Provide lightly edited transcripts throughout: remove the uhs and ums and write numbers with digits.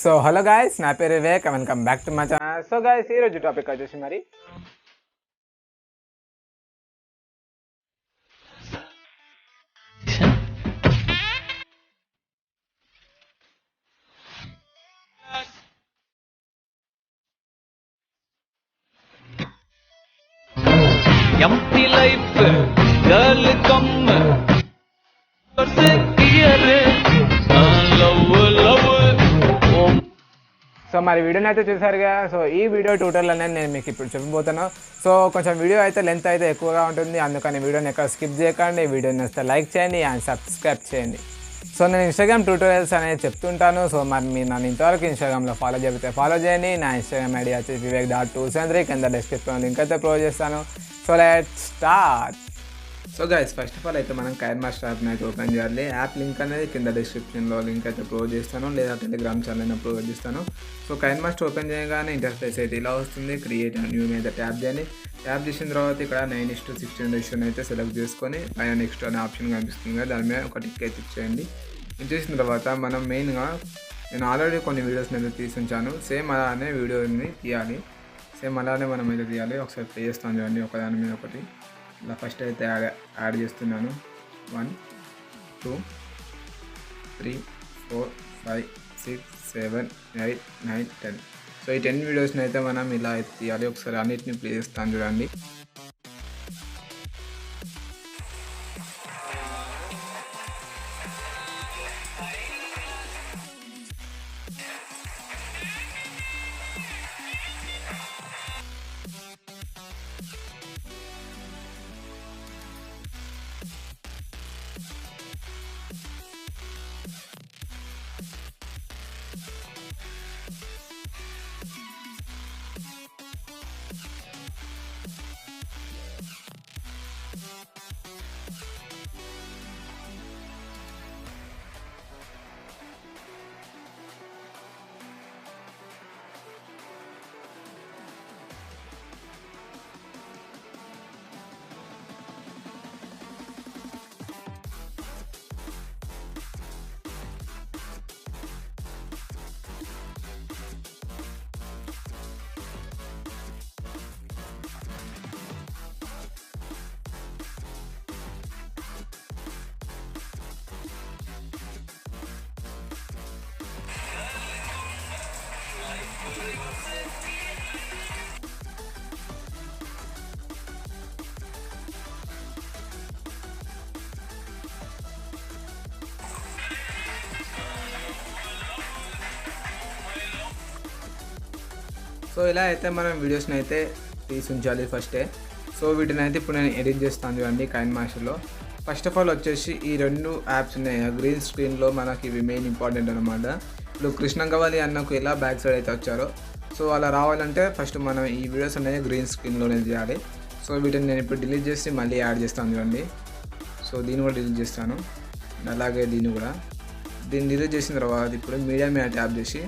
So hello guys, నా పేరు Vivek. Welcome back to my channel. So guys, ఈరోజు topic వచ్చేసి మరి empty life, girl come, so మరి వీడియోని అయితే చూసారుగా. సో ఈ వీడియో ట్యూటోరియల్ అనేది నేను మీకు ఇప్పుడు చెప్పబోతాను. సో కొంచెం వీడియో అయితే లెంత్ అయితే ఎక్కువగా ఉంటుంది, అందుకని వీడియోని ఎక్కడ స్కిప్ చేయకండి. వీడియోని వస్తే లైక్ చేయండి అండ్ సబ్స్క్రైబ్ చేయండి. సో నేను ఇన్స్టాగ్రామ్ ట్యూటోరియల్స్ అనేది చెప్తుంటాను. సో మరి మీరు నన్ను ఇంతవరకు ఇన్స్టాగ్రామ్లో ఫాలో చేస్తే ఫాలో చేయండి. నా ఇన్స్టాగ్రామ్ ఐడి వచ్చేసి vivek.273 కింద డిస్క్రిప్షన్లో లింక్ అయితే ప్రొవైడ్ చేస్తాను. So let's start. So guys, first of all అయితే మనం కైన్మాస్టర్ యాప్ని అయితే ఓపెన్ చేయాలి. యాప్ లింక్ అనేది కింద డిస్క్రిప్షన్లో లింక్ అయితే ప్రొవైడ్ చేస్తాను, లేదా టెలిగ్రామ్ ఛానల్ ప్రొవైడ్ చేస్తాను. సో కైన్మాస్టర్ ఓపెన్ చేయగానే ఇంటర్ఫేస్ అయితే ఇలా వస్తుంది. క్రియేట్ న్యూ మీద ట్యాప్ చేయండి. ట్యాప్ చేసిన తర్వాత ఇక్కడ 9:16 రేషియోని అయితే సెలెక్ట్ చేసుకొని పైన నెక్స్ట్ అనే ఆప్షన్ కనిపిస్తుంది కదా, దాని మీద ఒక టిక్ అయితే ఇచ్చేయండి. ఇచ్చేసిన తర్వాత మనం మెయిన్గా నేను ఆల్రెడీ కొన్ని వీడియోస్ని అయితే తీసి ఉంచాను. సేమ్ అలానే వీడియోని తీయాలి. సేమ్ అలానే మనం అయితే తీయాలి. ఒకసారి ప్లే చేస్తాను చూడండి, ఒకదాని మీద ఒకటి. ఇలా ఫస్ట్ అయితే యాడ్ చేస్తున్నాను. 1 2 3 4 5 6 7 8 9 10. సో ఈ 10 వీడియోస్ని అయితే మనం ఇలా అయితే తీయాలి. ఒకసారి అన్నిటిని ప్లే చేస్తాను చూడండి. సో ఇలా అయితే మనం వీడియోస్ని అయితే తీసి ఉంచాలి ఫస్టే. సో వీటిని అయితే ఇప్పుడు నేను ఎడిట్ చేస్తాను చూడండి కైన్మాస్టర్లో. ఫస్ట్ ఆఫ్ ఆల్ వచ్చేసి ఈ 2 యాప్స్ ఉన్నాయి గ్రీన్ స్క్రీన్లో, మనకి ఇవి మెయిన్ ఇంపార్టెంట్ అనమాట. ఇప్పుడు కృష్ణంగవాలి అన్నకు ఎలా బ్యాక్ సైడ్ అయితే వచ్చారో, సో అలా రావాలంటే ఫస్ట్ మనం ఈ వీడియోస్ అనేది గ్రీన్ స్క్రీన్లోనే చేయాలి. సో వీటిని నేను ఇప్పుడు డిలీట్ చేసి మళ్ళీ యాడ్ చేస్తాను చూడండి. సో దీన్ని కూడా డిలీట్ చేస్తాను, అలాగే దీన్ని కూడా. దీన్ని డిలీట్ చేసిన తర్వాత ఇప్పుడు మీడియా మీద ట్యాప్ చేసి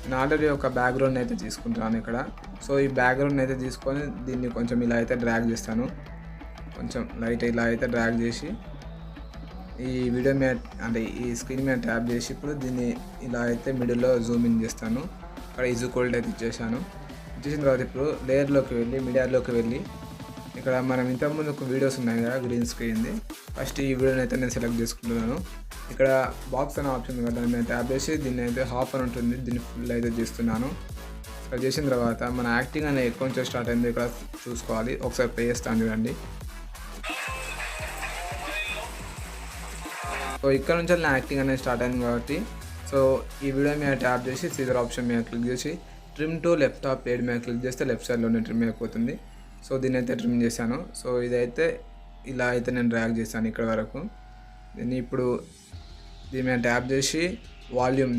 నేను ఆల్రెడీ ఒక బ్యాక్గ్రౌండ్ అయితే తీసుకుంటాను ఇక్కడ. సో ఈ బ్యాక్గ్రౌండ్ అయితే తీసుకొని దీన్ని కొంచెం ఇలా అయితే డ్రాగ్ చేస్తాను, కొంచెం లైట్ ఇలా అయితే డ్రాగ్ చేసి ఈ వీడియో మీద అంటే ఈ స్క్రీన్ మీద ట్యాప్ చేసి ఇప్పుడు దీన్ని ఇలా అయితే మిడిల్లో జూమ్ ఇన్ చేస్తాను. అక్కడ ఈజీక్వల్ అయితే ఇచ్చేసాను. ఇచ్చేసిన తర్వాత ఇప్పుడు లేయర్లోకి వెళ్ళి మీడియాలోకి వెళ్ళి ఇక్కడ మనం ఇంతకుముందు ఒక వీడియోస్ ఉన్నాయి కదా గ్రీన్ స్క్రీన్ది, ఫస్ట్ ఈ వీడియోని అయితే నేను సెలెక్ట్ చేసుకుంటున్నాను. ఇక్కడ బాక్స్ అనే ఆప్షన్ ఉంది కదా, దాని మీద ట్యాప్ చేసి దీన్ని అయితే హాఫ్ అని ఉంటుంది, దీన్ని ఫుల్ అయితే చేస్తున్నాను. ఇక్కడ చేసిన తర్వాత మన యాక్టింగ్ అనేది ఎక్కువ నుంచి స్టార్ట్ అయింది ఇక్కడ చూసుకోవాలి. ఒకసారి ప్లే చేస్తాను చూడండి. సో ఇక్కడ నుంచి నా యాక్టింగ్ అనేది స్టార్ట్ అయింది కాబట్టి సో ఈ వీడియో మీద ట్యాప్ చేసి సీజర్ ఆప్షన్ మీద క్లిక్ చేసి trim to left of played మీద క్లిక్ చేస్తే లెఫ్ట్ సైడ్లోనే ట్రిమ్ అయిపోతుంది. సో దీన్ని అయితే ట్రిమ్ చేశాను. సో ఇదైతే ఇలా అయితే నేను డ్రాగ్ చేశాను ఇక్కడ వరకు. దీన్ని ఇప్పుడు దీని మీద ట్యాప్ చేసి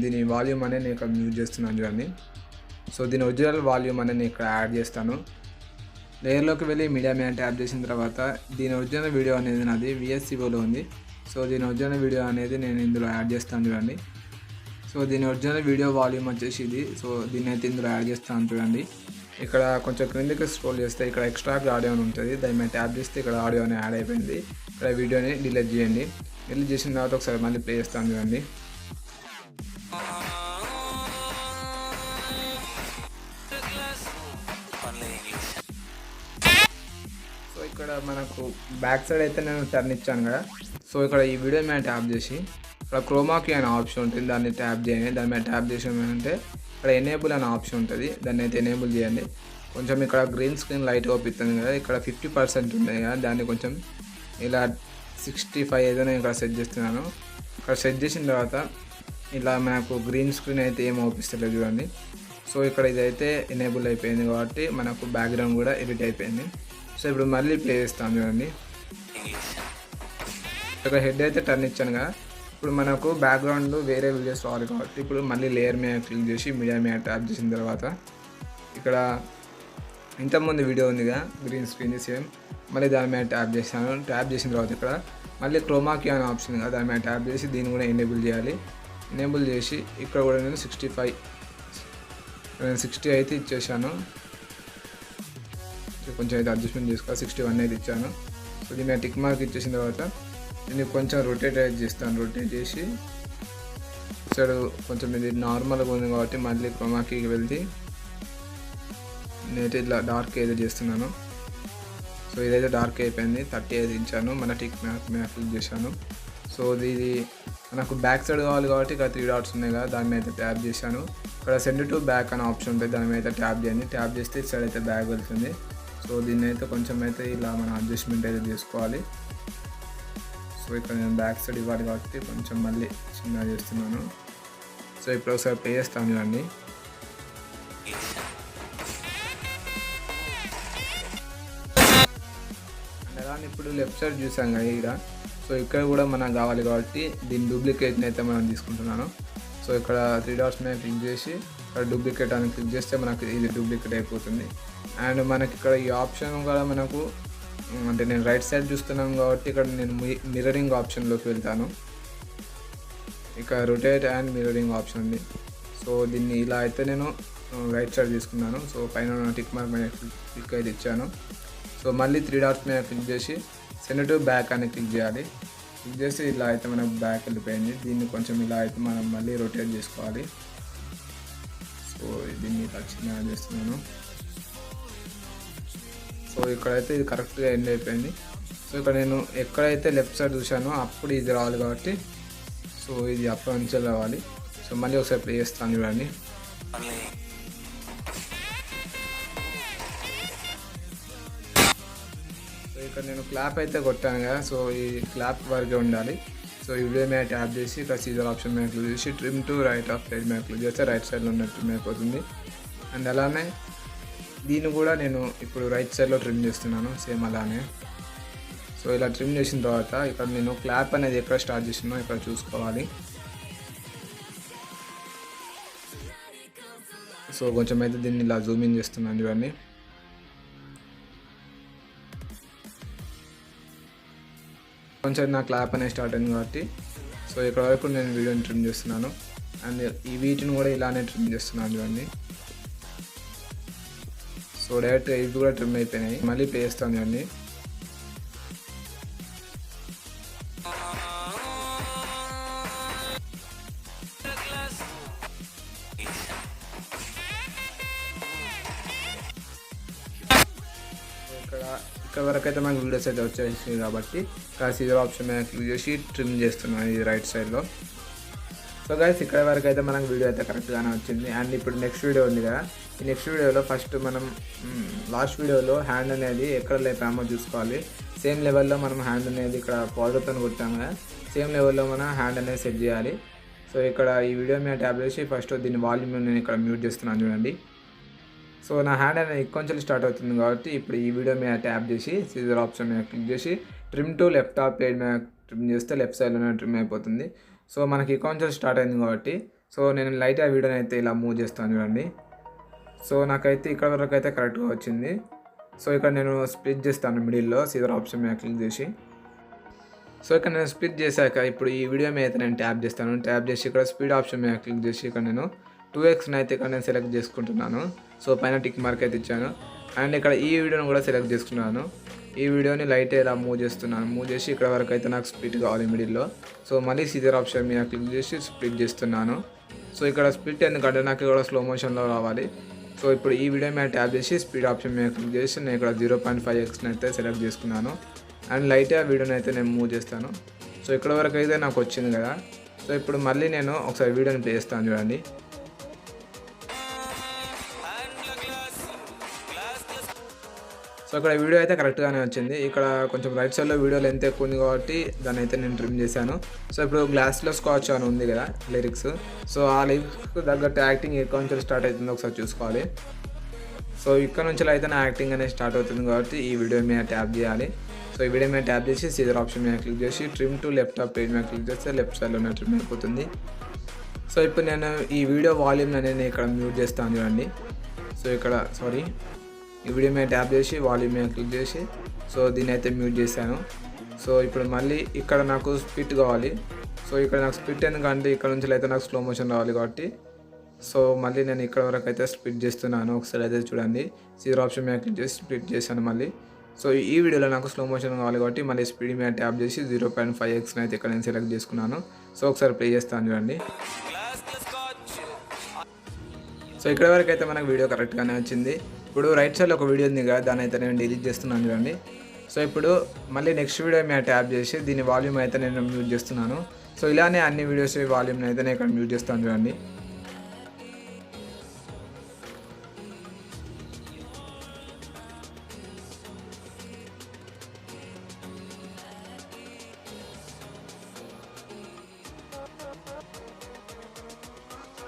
దీని వాల్యూమ్ అనేది నేను ఇక్కడ యూజ్ చేస్తున్నాను చూడండి. సో దీని ఒరిజినల్ వాల్యూమ్ అనేది నేను ఇక్కడ యాడ్ చేస్తాను. లేయర్లోకి వెళ్ళి మీడియా మీద ట్యాప్ చేసిన తర్వాత దీని ఒరిజినల్ వీడియో అనేది నాది VSCOలో ఉంది. సో దీని ఒరిజినల్ వీడియో అనేది నేను ఇందులో యాడ్ చేస్తాను చూడండి. సో దీని ఒరిజినల్ వీడియో వాల్యూమ్ వచ్చేసి ఇది. సో దీన్ని అయితే ఇందులో యాడ్ చేస్తాను చూడండి. ఇక్కడ కొంచెం క్రిందికి స్క్రోల్ చేస్తే ఇక్కడ ఎక్స్ట్రా ఆడియో అని ఉంటుంది, దాని మీద ట్యాప్ చేస్తే ఇక్కడ ఆడియో అని యాడ్ అయిపోయింది. ఇక్కడ వీడియోని డిలీట్ చేయండి. డిలీట్ చేసిన తర్వాత ఒకసారి మళ్ళీ ప్లే చేస్తాను చూడండి. ఇక్కడ మనకు బ్యాక్ సైడ్ అయితే నేను టర్న్ ఇచ్చాను కదా. సో ఇక్కడ ఈ వీడియో మీద ట్యాప్ చేసి ఇక్కడ క్రోమాకి అనే ఆప్షన్ ఉంటుంది, దాన్ని ట్యాప్ చేయండి. దాని మీద ట్యాప్ చేసామంటే ఇక్కడ ఎనేబుల్ అనే ఆప్షన్ ఉంటుంది, దాన్ని అయితే ఎనేబుల్ చేయండి. కొంచెం ఇక్కడ గ్రీన్ స్క్రీన్ లైట్గా ఒప్పిస్తుంది కదా, ఇక్కడ 50% ఉంది కదా, దాన్ని కొంచెం ఇలా 65 ఏదైనా ఇక్కడ సెట్ చేస్తున్నాను. ఇక్కడ సెట్ చేసిన తర్వాత ఇలా మనకు గ్రీన్ స్క్రీన్ అయితే ఏం అవుపిస్తలేదు చూడండి. సో ఇక్కడ ఇదైతే ఎనేబుల్ అయిపోయింది కాబట్టి మనకు బ్యాక్గ్రౌండ్ కూడా ఎడిట్ అయిపోయింది. సో ఇప్పుడు మళ్ళీ ప్లే చేస్తాం చూడండి. ఇక్కడ హెడ్ అయితే టర్న్ ఇచ్చాను కదా, ఇప్పుడు మనకు బ్యాక్గ్రౌండ్ వేరే వీడియోస్ రావాలి కాబట్టి ఇప్పుడు మళ్ళీ లేయర్ మీద క్లిక్ చేసి మీడియా మీద ట్యాప్ చేసిన తర్వాత ఇక్కడ ఇంతకుముందు వీడియో ఉందిగా గ్రీన్ స్క్రీన్ సేమ్, మళ్ళీ దాని మీద ట్యాప్ చేశాను. ట్యాప్ చేసిన తర్వాత ఇక్కడ మళ్ళీ క్రోమాకి అనే ఆప్షన్ కదా, దాని మీద ట్యాప్ చేసి దీన్ని కూడా ఎనేబుల్ చేయాలి. ఎనేబుల్ చేసి ఇక్కడ కూడా నేను 60 అయితే ఇచ్చేసాను. కొంచెం అయితే అడ్జస్ట్మెంట్ చేసుకోవాలి. 61 అయితే ఇచ్చాను. సో దీని మీద టిక్ మార్క్ ఇచ్చేసిన తర్వాత దీన్ని కొంచెం రొటేట్ అయితే చేస్తాను. రొటేట్ చేసి సైడ్ కొంచెం ఇది నార్మల్గా ఉంది కాబట్టి మళ్ళీ క్రోమాకి వెళ్తే నేనైతే ఇట్లా డార్క్ అయితే చేస్తున్నాను. సో ఇదైతే డార్క్ అయిపోయింది. 30 అయితే ఇచ్చాను. మన టిక్ మార్క్ మీద క్లిక్ చేశాను. సో ఇది నాకు బ్యాక్ సైడ్ కావాలి కాబట్టి ఇక్కడ 3 డాట్స్ ఉన్నాయి కదా, దాని మీద అయితే ట్యాప్ చేశాను. ఇక్కడ సెండ్ టు బ్యాక్ అనే ఆప్షన్ ఉంటుంది, దాని మీద అయితే ట్యాప్ చేయండి. ట్యాప్ చేస్తే ఇటు సైడ్ అయితే బ్యాక్ వెళ్తుంది. సో దీన్ని అయితే కొంచెం అయితే ఇలా మన అడ్జస్ట్మెంట్ అయితే చేసుకోవాలి. సో ఇక్కడ నేను బ్యాక్ సైడ్ ఇవ్వాలి కాబట్టి కొంచెం మళ్ళీ చిన్నగా చేస్తున్నాను. సో ఇప్పుడు ఒకసారి ప్లే చేస్తాను చూడండి. అలానే ఇప్పుడు లెఫ్ట్ సైడ్ చూసాం కదా ఇక్కడ, సో ఇక్కడ కూడా మనకు కావాలి కాబట్టి దీని డూప్లికేట్ని అయితే మనం తీసుకుంటున్నాను. సో ఇక్కడ 3 డాట్స్ మీద క్లిక్ చేసి ఇక్కడ డూప్లికేట్ అని క్లిక్ చేస్తే మనకు ఇది డూప్లికేట్ అయిపోతుంది. అండ్ మనకి ఇక్కడ ఈ ఆప్షన్ కూడా మనకు అంటే నేను రైట్ సైడ్ చూస్తున్నాను కాబట్టి ఇక్కడ నేను మిర్రరింగ్ ఆప్షన్లోకి వెళ్తాను. ఇక రొటేట్ అండ్ మిర్రరింగ్ ఆప్షన్ ఉంది. సో దీన్ని ఇలా అయితే నేను రైట్ సైడ్ తీసుకున్నాను. సో పైన టిక్ మార్క్ మీద క్లిక్ అయితే ఇచ్చాను. సో మళ్ళీ 3 డాట్స్ మీద క్లిక్ చేసి సెండ్ టు బ్యాక్ అని క్లిక్ చేయాలి. క్లిక్ చేసి ఇలా అయితే మనకు బ్యాక్ వెళ్ళిపోయింది. దీన్ని కొంచెం ఇలా అయితే మనం మళ్ళీ రొటేట్ చేసుకోవాలి. సో దీన్ని ఇలా చిన్నగా చేస్తున్నాను. సో ఇక్కడైతే ఇది కరెక్ట్గా ఎండ్ అయిపోయింది. సో ఇక్కడ నేను ఎక్కడైతే లెఫ్ట్ సైడ్ చూశానో అప్పుడు ఇది రావాలి కాబట్టి సో ఇది అప్పటి నుంచి రావాలి. సో మళ్ళీ ఒకసారి ప్లే చేస్తాను చూడండి. సో ఇక్కడ నేను క్లాప్ అయితే కొట్టాను కదా, సో ఈ క్లాప్ వరకే ఉండాలి. సో ఈ వీడియో మీద ట్యాప్ చేసి ఇక్కడ సీజర్ ఆప్షన్ మీద క్లిక్ చేసి trim to right of side మీద క్లిక్ చేస్తే రైట్ సైడ్లో ఉన్న ట్రిమ్ అయిపోతుంది. అండ్ అలానే దీన్ని కూడా నేను ఇప్పుడు రైట్ సైడ్లో ట్రిమ్ చేస్తున్నాను సేమ్ అలానే. సో ఇలా ట్రిమ్ చేసిన తర్వాత ఇక్కడ నేను క్లాప్ అనేది ఎక్కడ స్టార్ట్ చేసినా ఇక్కడ చూసుకోవాలి. సో కొంచెం అయితే దీన్ని ఇలా జూమ్ ఇన్ చేస్తున్నాను చూడండి. కొంచెం నా క్లాప్ అనేది స్టార్ట్ అయింది కాబట్టి సో ఇక్కడ వరకు నేను వీడియోని ట్రిమ్ చేస్తున్నాను. అండ్ ఈ వీటిని కూడా ఇలానే ట్రిమ్ చేస్తున్నాను చూడండి. సో డైరెక్ట్ ఇవి కూడా ట్రిమ్ అయిపోయినాయి. మళ్ళీ ప్లే చేస్తాను చూడండి. ఇక్కడ వరకు అయితే మనకు వీడియోస్ అయితే వచ్చేసి కాబట్టి ఇక్కడ సీజర్ ఆప్షన్ మీద క్లిక్ చేసి ట్రిమ్ చేస్తున్నాను ఇది రైట్ సైడ్లో. సో గైస్ ఇక్కడ వరకు అయితే మనకు వీడియో అయితే కరెక్ట్గానే వచ్చింది. అండ్ ఇప్పుడు నెక్స్ట్ వీడియో ఉంది కదా, ఈ నెక్స్ట్ వీడియోలో ఫస్ట్ మనం లాస్ట్ వీడియోలో హ్యాండ్ అనేది ఎక్కడ లేపామో చూసుకోవాలి. సేమ్ లెవెల్లో మనం హ్యాండ్ అనేది ఇక్కడ పౌడర్తో కొట్టాము కదా, సేమ్ లెవెల్లో మనం హ్యాండ్ అనేది సెట్ చేయాలి. సో ఇక్కడ ఈ వీడియో మీద ట్యాప్ చేసి ఫస్ట్ దీని వాల్యూమ్ నేను ఇక్కడ మ్యూట్ చేస్తున్నాను చూడండి. సో నా హ్యాండ్ అనేది కొంచెం స్టార్ట్ అవుతుంది కాబట్టి ఇప్పుడు ఈ వీడియో మీద ట్యాప్ చేసి సీజర్ ఆప్షన్ మీద క్లిక్ చేసి trim to left half plate మీద ట్రిమ్ చేస్తే లెఫ్ట్ సైడ్లోనే ట్రిమ్ అయిపోతుంది. సో మనకి కొంచెం స్టార్ట్ అయింది కాబట్టి సో నేను లైట్ ఆ వీడియోని అయితే ఇలా మూవ్ చేస్తాను చూడండి. సో నాకైతే ఇక్కడ వరకు అయితే కరెక్ట్గా వచ్చింది. సో ఇక్కడ నేను స్ప్లిట్ చేస్తాను మిడిల్లో సీజర్ ఆప్షన్ మీద క్లిక్ చేసి. సో ఇక్కడ నేను స్ప్లిట్ చేశాక ఇప్పుడు ఈ వీడియో మీద అయితే నేను ట్యాప్ చేస్తాను. ట్యాప్ చేసి ఇక్కడ స్పీడ్ ఆప్షన్ మీద క్లిక్ చేసి ఇక్కడ నేను 2x అయితే ఇక్కడ నేను సెలెక్ట్ చేసుకుంటున్నాను. సో పైన టిక్ మార్క్ అయితే ఇచ్చాను. అండ్ ఇక్కడ ఈ వీడియోని కూడా సెలెక్ట్ చేసుకున్నాను. ఈ వీడియోని లైట్ ఇలా మూవ్ చేస్తున్నాను. మూవ్ చేసి ఇక్కడ వరకు అయితే నాకు స్ప్లిట్ కావాలి మిడిల్లో. సో మళ్ళీ సీజర్ ఆప్షన్ మీద క్లిక్ చేసి స్ప్లిట్ చేస్తున్నాను. సో ఇక్కడ స్ప్లిట్ ఎందుకంటే నాకు ఇక్కడ స్లో మోషన్లో రావాలి. సో ఇప్పుడు ఈ వీడియో మీద ట్యాప్ చేసి స్పీడ్ ఆప్షన్ మీద క్లిక్ చేసి నేను ఇక్కడ 0.5x అయితే సెలెక్ట్ చేసుకున్నాను. అండ్ లైట్గా వీడియోని అయితే నేను మూవ్ చేస్తాను. సో ఇక్కడ వరకు అయితే నాకు వచ్చింది కదా. సో ఇప్పుడు మళ్ళీ నేను ఒకసారి వీడియోని ప్లే చేస్తాను చూడండి. సో ఇక్కడ వీడియో అయితే కరెక్ట్గానే వచ్చింది. ఇక్కడ కొంచెం రైట్ సైడ్లో వీడియో లెంత్ ఎక్కువ ఉంది కాబట్టి దాన్ని అయితే నేను ట్రిమ్ చేశాను. సో ఇప్పుడు గ్లాస్లో స్కాచ్ అని ఉంది కదా లిరిక్స్. సో ఆ లిరిక్స్కి తగ్గట్టు యాక్టింగ్ ఎక్కడ నుంచి స్టార్ట్ అవుతుందో ఒకసారి చూసుకోవాలి. సో ఇక్కడ నుంచి అయితే నా యాక్టింగ్ అనేది స్టార్ట్ అవుతుంది కాబట్టి ఈ వీడియో మీద ట్యాప్ చేయాలి. సో ఈ వీడియో మీద ట్యాప్ చేసి సీజర్ ఆప్షన్ మీద క్లిక్ చేసి trim to left of page మీద క్లిక్ చేస్తే లెఫ్ట్ సైడ్లో ట్రిమ్ అయిపోతుంది. సో ఇప్పుడు నేను ఈ వీడియో వాల్యూమ్ అనేది ఇక్కడ మ్యూట్ చేస్తాను చూడండి. సో ఇక్కడ ఈ వీడియో మీద ట్యాప్ చేసి వాల్యూమ్ మీద క్లిక్ చేసి సో దీన్ని అయితే మ్యూట్ చేశాను. సో ఇప్పుడు మళ్ళీ ఇక్కడ నాకు స్పిట్ కావాలి. సో ఇక్కడ నాకు స్పిట్ ఎందుకంటే ఇక్కడ నుంచి అయితే నాకు స్లో మోషన్ రావాలి కాబట్టి సో మళ్ళీ నేను ఇక్కడ వరకు అయితే స్ప్లిట్ చేస్తున్నాను. ఒకసారి అయితే చూడండి. సీజర్ ఆప్షన్ మీద క్లిక్ చేసి స్ప్లిట్ చేశాను మళ్ళీ. సో ఈ వీడియోలో నాకు స్లో మోషన్ కావాలి కాబట్టి మళ్ళీ స్పీడ్ మీద ట్యాప్ చేసి 0.5x అయితే ఇక్కడ నేను సెలెక్ట్ చేసుకున్నాను. సో ఒకసారి ప్లే చేస్తాను చూడండి. సో ఇక్కడ వరకు అయితే మనకు వీడియో కరెక్ట్గానే వచ్చింది. ఇప్పుడు రైట్ సైడ్లో ఒక వీడియో ఉంది కదా, దాన్ని అయితే నేను డిలీట్ చేస్తున్నాను చూడండి. సో ఇప్పుడు మళ్ళీ నెక్స్ట్ వీడియో మీద ట్యాప్ చేసి దీని వాల్యూమ్ అయితే నేను మ్యూట్ చేస్తున్నాను. సో ఇలానే అన్ని వీడియోస్ వాల్యూమ్ని అయితే నేను ఇక్కడ మ్యూట్ చేస్తాను చూడండి.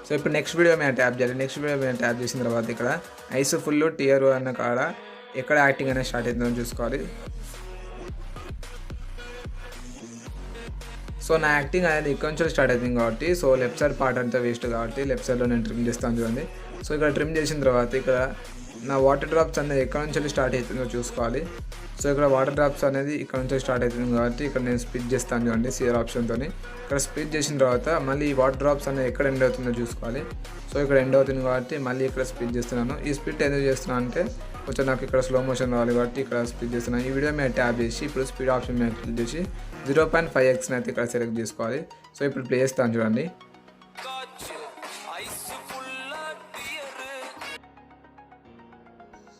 సో ఇప్పుడు నెక్స్ట్ వీడియో మీద ట్యాప్ చేయాలి. నెక్స్ట్ వీడియో మీద ట్యాప్ చేసిన తర్వాత ఇక్కడ ఐస్ ఫుల్ టియర్ అన్న కాడ ఎక్కడ యాక్టింగ్ అనేది స్టార్ట్ అవుతుందో చూసుకోవాలి. సో నా యాక్టింగ్ అనేది ఇక్కడ నుంచి స్టార్ట్ అవుతుంది కాబట్టి సో లెఫ్ట్ సైడ్ పార్ట్ అంతా వేస్ట్ కాబట్టి లెఫ్ట్ సైడ్లో నేను ట్రిమ్ చేస్తాను చూడండి. సో ఇక్కడ ట్రిమ్ చేసిన తర్వాత ఇక్కడ నా వాటర్ డ్రాప్స్ అనేది ఎక్కడ నుంచి స్టార్ట్ అవుతుందో చూసుకోవాలి. సో ఇక్కడ వాటర్ డ్రాప్స్ అనేది ఇక్కడ నుంచి స్టార్ట్ అవుతుంది కాబట్టి ఇక్కడ నేను స్ప్లిట్ చేస్తాను చూడండి సీజర్ ఆప్షన్తో. ఇక్కడ స్ప్లిట్ చేసిన తర్వాత మళ్ళీ ఈ వాటర్ డ్రాప్స్ అనేది ఎక్కడ ఎండ్ అవుతుందో చూసుకోవాలి. సో ఇక్కడ ఎండ్ అవుతుంది కాబట్టి మళ్ళీ ఇక్కడ స్ప్లిట్ చేస్తున్నాను. ఈ స్ప్లిట్ ఎందుకు చేస్తున్నాను అంటే కొంచెం నాకు ఇక్కడ స్లో మోషన్ రావాలి కాబట్టి ఇక్కడ స్ప్లిట్ చేస్తున్నాను. ఈ వీడియో మీద ట్యాప్ చేసి ఇప్పుడు స్పీడ్ ఆప్షన్ మీద క్లిక్ చేసి 0.5x అయితే ఇక్కడ సెలెక్ట్ చేసుకోవాలి. సో ఇప్పుడు ప్లే చేస్తాను చూడండి.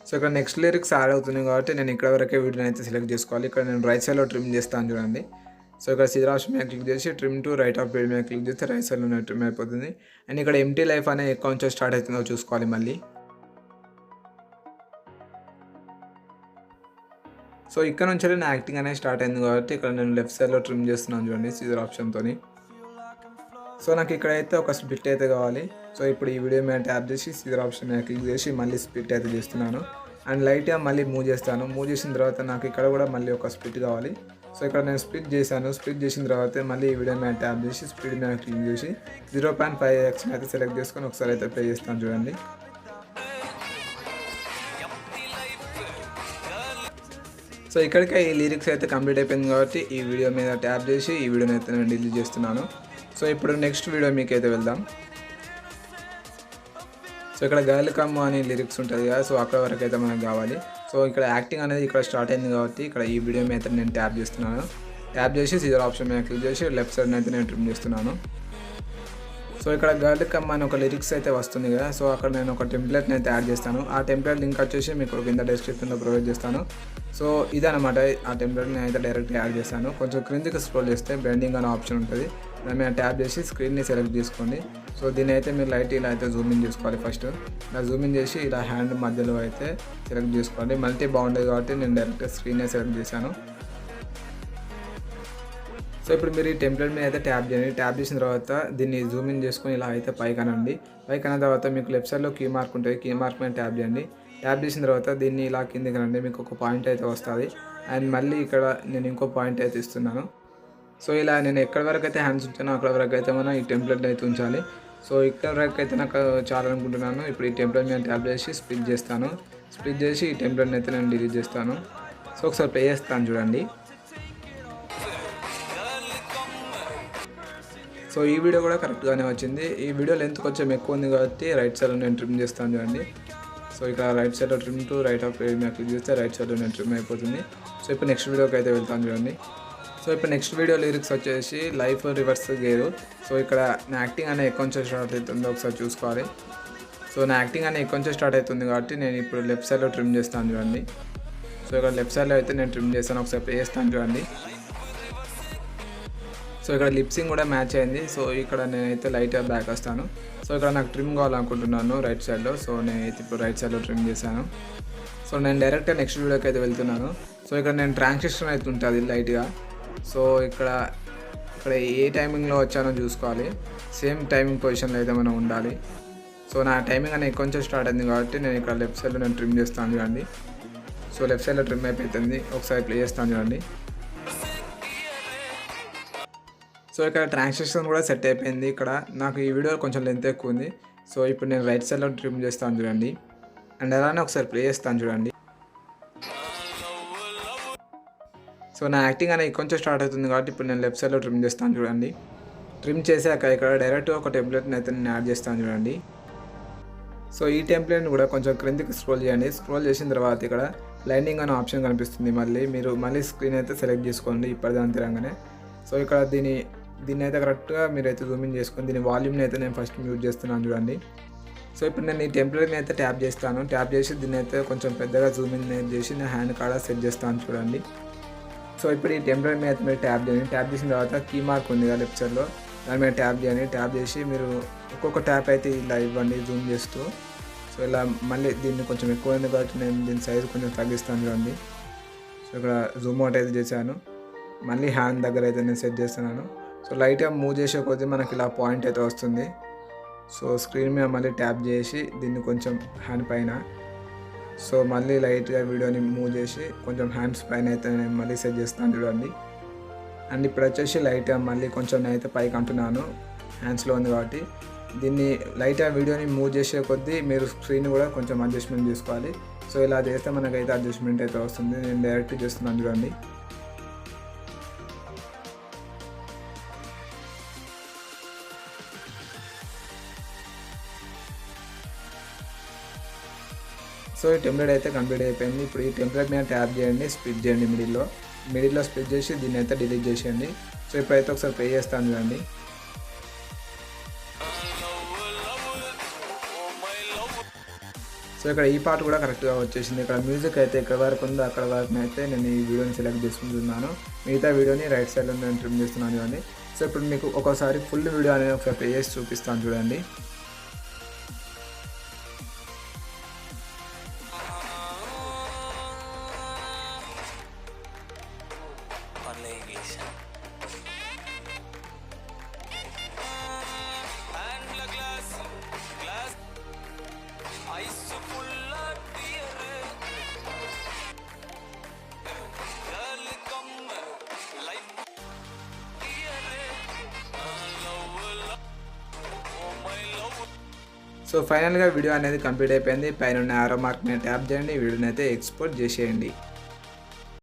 సో ఇక్కడ నెక్స్ట్ లిరిక్స్ యాడ్ అవుతుంది కాబట్టి నేను ఇక్కడ వరకే వీడియోని అయితే సెలెక్ట్ చేసుకోవాలి. ఇక్కడ నేను రైట్ సైడ్లో ట్రిమ్ చేస్తాను చూడండి. సో ఇక్కడ సీజర్ ఆప్షన్ మీద క్లిక్ చేసి trim to right of page మీద క్లిక్ చేస్తే రైట్ సైడ్లో ట్రిమ్ అయిపోతుంది. అండ్ ఇక్కడ ఎంటీ లైఫ్ అనే ఎక్కడ నుంచి స్టార్ట్ అవుతుందో చూసుకోవాలి మళ్ళీ. సో ఇక్కడ నుంచి నా యాక్టింగ్ అనేది స్టార్ట్ అయింది కాబట్టి ఇక్కడ నేను లెఫ్ట్ సైడ్లో ట్రిమ్ చేస్తున్నాను చూడండి సీజర్ ఆప్షన్తో. సో నాకు ఇక్కడైతే ఒక స్ప్లిట్ అయితే కావాలి. సో ఇప్పుడు ఈ వీడియో మీద ట్యాప్ చేసి సీజర్ ఆప్షన్ మీద క్లిక్ చేసి మళ్ళీ స్ప్లిట్ అయితే చేస్తున్నాను. అండ్ లైట్గా మళ్ళీ మూవ్ చేస్తాను. మూవ్ చేసిన తర్వాత నాకు ఇక్కడ కూడా మళ్ళీ ఒక స్ప్లిట్ కావాలి. సో ఇక్కడ నేను స్ప్లిట్ చేశాను. స్ప్లిట్ చేసిన తర్వాత మళ్ళీ ఈ వీడియో మీద ట్యాప్ చేసి స్పీడ్ మీద క్లిక్ చేసి 0.5x అయితే సెలెక్ట్ చేసుకొని ఒకసారి అయితే ప్లే చేస్తాను చూడండి. సో ఇక్కడికే ఈ లిరిక్స్ అయితే కంప్లీట్ అయిపోయింది కాబట్టి ఈ వీడియో మీద ట్యాప్ చేసి ఈ వీడియోని అయితే నేను డిలీట్ చేస్తున్నాను. సో ఇప్పుడు నెక్స్ట్ వీడియో మీకు అయితే వెళ్దాం. సో ఇక్కడ గర్ల్ కమ్ అని లిరిక్స్ ఉంటుంది కదా, సో అక్కడ వరకు అయితే మనకు కావాలి. సో ఇక్కడ యాక్టింగ్ అనేది ఇక్కడ స్టార్ట్ అయింది కాబట్టి ఇక్కడ ఈ వీడియో మీద నేను ట్యాప్ చేస్తున్నాను. ట్యాప్ చేసి సీజర్ ఆప్షన్ మీద క్లిక్ చేసి లెఫ్ట్ సైడ్ అయితే నేను ట్రిమ్ చేస్తున్నాను. సో ఇక్కడ గర్ల్ కమ్ అని ఒక లిరిక్స్ అయితే వస్తుంది కదా, సో అక్కడ నేను ఒక టెంప్లెట్ని అయితే యాడ్ చేస్తాను. ఆ టెంప్లెట్ లింక్ వచ్చేసి మీకు కింద డిస్క్రిప్షన్లో ప్రొవైడ్ చేస్తాను. సో ఇదనమాట ఆ టెంప్లెట్ని అయితే డైరెక్ట్గా యాడ్ చేస్తాను. కొంచెం క్రిందికి స్క్రోల్ చేస్తే బ్లెండింగ్ అనే ఆప్షన్ ఉంటుంది. దాని మీద ట్యాప్ చేసి స్క్రీన్ని సెలెక్ట్ చేసుకోండి. సో దీన్ని అయితే మీరు లైట్ ఇలా అయితే జూమ్ ఇన్ చేసుకోవాలి. ఫస్ట్ ఇలా జూమ్ ఇన్ చేసి ఇలా హ్యాండ్ మధ్యలో అయితే సెలెక్ట్ చేసుకోవాలి. మల్టీ బాగుండేది కాబట్టి నేను డైరెక్ట్గా స్క్రీన్నే సెలెక్ట్ చేశాను. సో ఇప్పుడు మీరు ఈ టెంప్లెట్ మీద అయితే ట్యాప్ చేయండి. ట్యాప్ చేసిన తర్వాత దీన్ని జూమ్ ఇన్ చేసుకొని ఇలా అయితే పైకి అనండి. పైకి అన్న తర్వాత మీకు లెఫ్ట్ సైడ్లో కీ మార్క్ ఉంటుంది. కీ మార్క్ మీద ట్యాప్ చేయండి. ట్యాప్ చేసిన తర్వాత దీన్ని ఇలా కిందికి రండి. మీకు ఒక పాయింట్ అయితే వస్తుంది. అండ్ మళ్ళీ ఇక్కడ నేను ఇంకో పాయింట్ అయితే ఇస్తున్నాను. సో ఇలా నేను ఎక్కడి వరకు అయితే హ్యాండ్స్ ఉంచానో అక్కడ వరకు అయితే మనం ఈ టెంప్లెట్ అయితే ఉంచాలి. సో ఇక్కడ వరకు అయితే నాకు చాలా అనుకుంటున్నాను. ఇప్పుడు ఈ టెంప్లెట్ మీద ట్యాప్ చేసి స్ప్లిట్ చేస్తాను. స్ప్లిట్ చేసి ఈ టెంప్లెట్ని అయితే నేను డిలీట్ చేస్తాను. సో ఒకసారి ప్లే చేస్తాను చూడండి. సో ఈ వీడియో కూడా కరెక్ట్గానే వచ్చింది. ఈ వీడియో లెంత్ కొంచెం ఎక్కువ ఉంది కాబట్టి రైట్ సైడ్లో నేను ట్రిమ్ చేస్తాను చూడండి. సో ఇక్కడ రైట్ సైడ్లో trim to right of page మీద క్లిక్ చేస్తే రైట్ సైడ్లో నేను ట్రిమ్ అయిపోతుంది. సో ఇప్పుడు నెక్స్ట్ వీడియోకి అయితే వెళ్తాను చూడండి. సో ఇప్పుడు నెక్స్ట్ వీడియో లిరిక్స్ వచ్చేసి లైఫ్ రివర్స్ గేరు. సో ఇక్కడ నా యాక్టింగ్ అనే ఎక్కువ స్టార్ట్ అవుతుందో ఒకసారి చూసుకోవాలి. సో నా యాక్టింగ్ అనేది కొంచెం స్టార్ట్ అవుతుంది కాబట్టి నేను ఇప్పుడు లెఫ్ట్ సైడ్లో ట్రిమ్ చేస్తాను చూడండి. సో ఇక్కడ లెఫ్ట్ సైడ్లో అయితే నేను ట్రిమ్ చేస్తాను, ఒకసారి ప్లే చేస్తాను చూడండి. సో ఇక్కడ లిప్సింగ్ కూడా మ్యాచ్ అయింది. సో ఇక్కడ నేనైతే లైట్గా బ్యాక్ వస్తాను. సో ఇక్కడ నాకు ట్రిమ్ కావాలనుకుంటున్నాను రైట్ సైడ్లో. సో నేనైతే ఇప్పుడు రైట్ సైడ్లో ట్రిమ్ చేశాను. సో నేను డైరెక్ట్గా నెక్స్ట్ వీడియోకి అయితే వెళ్తున్నాను. సో ఇక్కడ నేను ట్రాన్సిషన్ అయితే ఉంటుంది లైట్గా. సో ఇక్కడ ఏ టైమింగ్లో వచ్చానో చూసుకోవాలి, సేమ్ టైమింగ్ పొజిషన్లో అయితే మనం ఉండాలి. సో నా టైమింగ్ అనేది కొంచెం స్టార్ట్ అయింది కాబట్టి నేను ఇక్కడ లెఫ్ట్ సైడ్లో నేను ట్రిమ్ చేస్తాను చూడండి. సో లెఫ్ట్ సైడ్లో ట్రిమ్ అయిపోతుంది, ఒకసారి ప్లే చేస్తాను చూడండి. సో ఇక్కడ ట్రాన్సిషన్ కూడా సెట్ అయిపోయింది. ఇక్కడ నాకు ఈ వీడియో కొంచెం లెంత్ ఎక్కువ ఉంది. సో ఇప్పుడు నేను రైట్ సైడ్లో ట్రిమ్ చేస్తాను చూడండి, అండ్ అలానే ఒకసారి ప్లే చేస్తాను చూడండి. సో నా యాక్టింగ్ అనేది కొంచెం స్టార్ట్ అవుతుంది కాబట్టి ఇప్పుడు నేను లెఫ్ట్ సైడ్లో ట్రిమ్ చేస్తాను చూడండి. ట్రిమ్ చేశాక ఇక్కడ డైరెక్ట్గా ఒక టెంప్లెట్ని అయితే నేను యాడ్ చేస్తాను చూడండి. సో ఈ టెంప్లెట్ని కూడా కొంచెం క్రిందికి స్క్రోల్ చేయండి. స్క్రోల్ చేసిన తర్వాత ఇక్కడ లైనింగ్ అనే ఆప్షన్ కనిపిస్తుంది. మళ్ళీ స్క్రీన్ అయితే సెలెక్ట్ చేసుకోండి ఇప్పటిదాని తిరగానే. సో ఇక్కడ దీన్ని అయితే కరెక్ట్గా మీరైతే జూమింగ్ చేసుకొని దీని వాల్యూమ్ని అయితే నేను ఫస్ట్ మ్యూట్ చేస్తున్నాను చూడండి. సో ఇప్పుడు నేను ఈ టెంప్లెట్ని అయితే ట్యాప్ చేస్తాను. ట్యాప్ చేసి దీన్ని అయితే కొంచెం పెద్దగా జూమింగ్ చేసి నా హ్యాండ్ కాడ సెట్ చేస్తాను చూడండి. సో ఇప్పుడు ఈ టెంప్లెట్ మీద అయితే మీరు ట్యాప్ చేయండి. ట్యాప్ చేసిన తర్వాత కీ మార్క్ ఉంది కదా లెఫ్ట్ సైడ్లో, దాని మీద ట్యాప్ చేయండి. ట్యాప్ చేసి మీరు ఒక్కొక్క ట్యాప్ అయితే ఇలా ఇవ్వండి జూమ్ చేస్తూ. సో ఇలా మళ్ళీ దీన్ని కొంచెం ఎక్కువైంది కాబట్టి నేను దీని సైజు కొంచెం తగ్గిస్తాను చూడండి. సో ఇక్కడ జూమ్ అవుట్ అయితే చేశాను. మళ్ళీ హ్యాండ్ దగ్గర అయితే నేను సెట్ చేస్తున్నాను. సో లైట్గా మూవ్ చేసే కొద్దీ మనకి ఇలా పాయింట్ అయితే వస్తుంది. సో స్క్రీన్ మీద మళ్ళీ ట్యాప్ చేసి దీన్ని కొంచెం హ్యాండ్ పైన, సో మళ్ళీ లైట్గా వీడియోని మూవ్ చేసి కొంచెం హ్యాండ్స్ పైన అయితే నేను మళ్ళీ సెట్ చేస్తాను చూడండి. అండ్ ఇప్పుడు వచ్చేసి లైట్గా మళ్ళీ కొంచెం నేనైతే పైకి అంటున్నాను, హ్యాండ్స్లో ఉంది కాబట్టి. దీన్ని లైట్గా వీడియోని మూవ్ చేసే కొద్దీ మీరు స్క్రీన్ కూడా కొంచెం అడ్జస్ట్మెంట్ చేసుకోవాలి. సో ఇలా చేస్తే మనకైతే అడ్జస్ట్మెంట్ అయితే వస్తుంది. నేను డైరెక్ట్ చేస్తున్నాను చూడండి. సో ఈ టెంప్లెట్ అయితే కంప్లీట్ అయిపోయింది. ఇప్పుడు ఈ టెంప్లెట్ మీద ట్యాప్ చేయండి, స్ప్లిట్ చేయండి మిడిల్లో స్ప్లిట్ చేసి దీన్ని అయితే డిలీట్ చేసేయండి. సో ఇప్పుడైతే ఒకసారి ప్లే చేస్తాను చూడండి. సో ఇక్కడ ఈ పార్ట్ కూడా కరెక్ట్గా వచ్చేసింది. ఇక్కడ మ్యూజిక్ అయితే ఎక్కడ వరకు ఉందో అక్కడ వరకు అయితే నేను ఈ వీడియోని సెలెక్ట్ చేసుకుంటున్నాను. మిగతా వీడియోని రైట్ సైడ్లో నేను ట్రిమ్ చేస్తున్నాను చూడండి. సో ఇప్పుడు మీకు ఒకసారి ఫుల్ వీడియో అనేది ఒకసారి ప్లే చేసి చూపిస్తాను చూడండి. సో ఫైనల్గా వీడియో అనేది కంప్లీట్ అయిపోయింది. పైన ఉన్న ఆరో మార్క్ మీద ట్యాప్ చేయండి, వీడియోని అయితే ఎక్స్పోర్ట్ చేసేయండి.